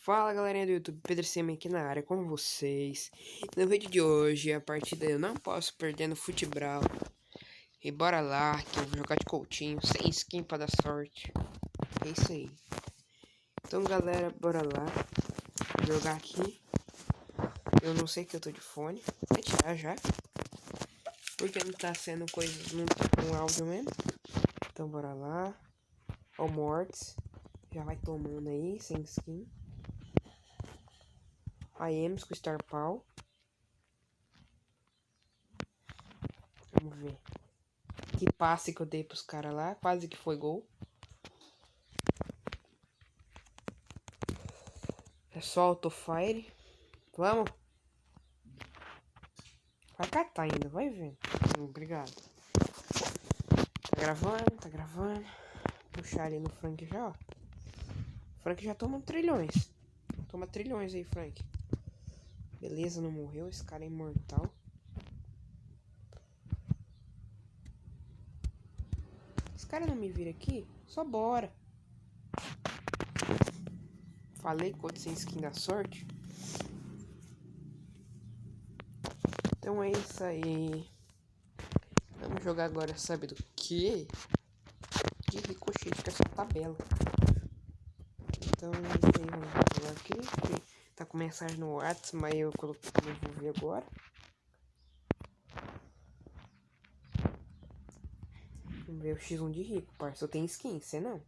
Fala galerinha do YouTube, Pedro Semi aqui na área com vocês. No vídeo de hoje, a partida eu não posso perder no futebol. E bora lá, que eu vou jogar de Coutinho, sem skin pra dar sorte. É isso aí. Então galera, bora lá. Vou jogar aqui. Eu não sei que eu tô de fone. Vai tirar já. Porque não tá sendo coisa, não tá com áudio mesmo. Então bora lá. Ó o Mortis. Já vai tomando aí, sem skin. IEMS com Star Power. Vamos ver. Que passe que eu dei pros caras lá. Quase que foi gol. É só autofire. Vamos. Vai catar ainda. Vai vendo. Obrigado. Tá gravando, tá gravando. Puxar ali no Frank já, ó. Frank já toma trilhões. Toma trilhões aí, Frank. Beleza, não morreu. Esse cara é imortal. Esse cara não me vira aqui? Só bora. Falei que sem skin da sorte. Então é isso aí. Vamos jogar agora, sabe do que? De ricochete com essa tabela. Então, vamos jogar aqui. Tá com mensagem no WhatsApp, mas eu vou ver agora. Vamos ver o X1 de rico, parça. Eu tenho skin, você não.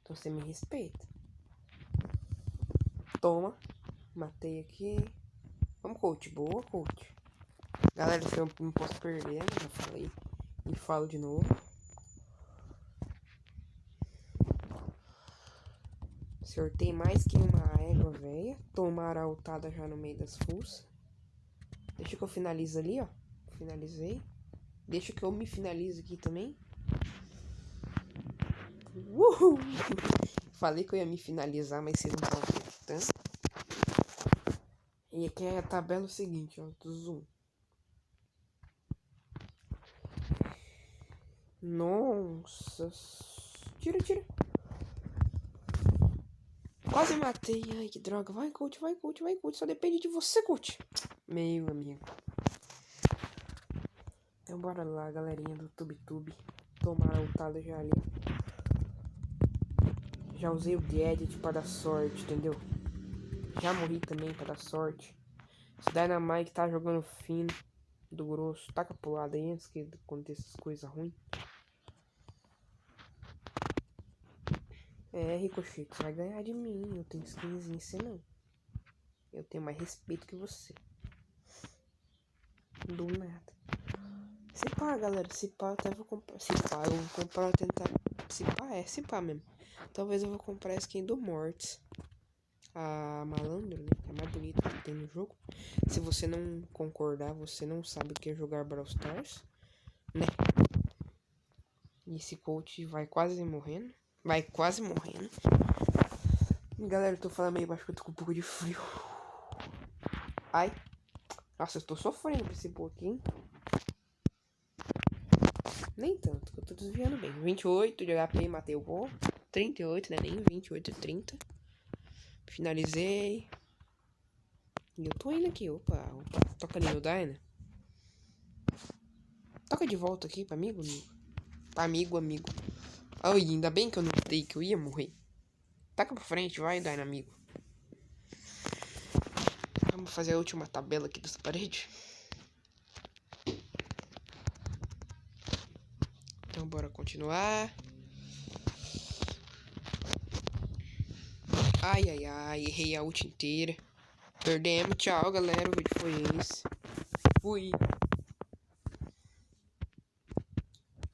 Então você me respeita. Toma. Matei aqui. Vamos, coach. Boa, coach. Galera, se eu não posso perder, né? Já falei. E falo de novo. Sortei mais que uma égua velha. Tomaram a altada já no meio das fuças. Deixa que eu finalizo ali, ó. Finalizei. Deixa que eu me finalize aqui também. Uhul! Falei que eu ia me finalizar, mas vocês não estão acreditando. E aqui é a tabela seguinte, ó. Do zoom. Nossa. Tira, tira. Quase matei. Ai, que droga. Vai, coach, vai, coach, vai, coach. Só depende de você, coach. Meu amigo. Então bora lá, galerinha do TubeTube. Tomar a altada já ali. Já usei o Gadget pra dar sorte, entendeu? Já morri também pra dar sorte. Esse Dynamite tá jogando fino. Do grosso. Taca pro lado aí antes que aconteça essas coisas ruins. É, Ricochet, você vai ganhar de mim. Eu tenho skinzinho, você não. Eu tenho mais respeito que você. Do nada. Se pá, galera. Se pá, eu até vou comprar. Se pá, eu vou comprar, vou tentar. Se pá mesmo. Talvez eu vou comprar a skin do Mortis. A Malandro, né? Que é a mais bonita que tem no jogo. Se você não concordar, você não sabe o que é jogar Brawl Stars, né? E esse coach vai quase morrendo. Vai quase morrendo. E galera, eu tô falando meio baixo porque eu tô com um pouco de frio. Ai. Nossa, eu tô sofrendo com esse pouquinho. Nem tanto, que eu tô desviando bem. 28 de HP, matei o gol. 38, né? Nem 28, 30. Finalizei. E eu tô indo aqui, opa. Toca ali no Dyna. Toca de volta aqui pra amigo, amigo. Ai, ainda bem que eu não dei que eu ia morrer. Taca pra frente, vai, Dyna, amigo. Vamos fazer a última tabela aqui dessa parede. Então bora continuar. Ai, errei a ult inteira. Perdemos, tchau galera, o vídeo foi esse. Fui.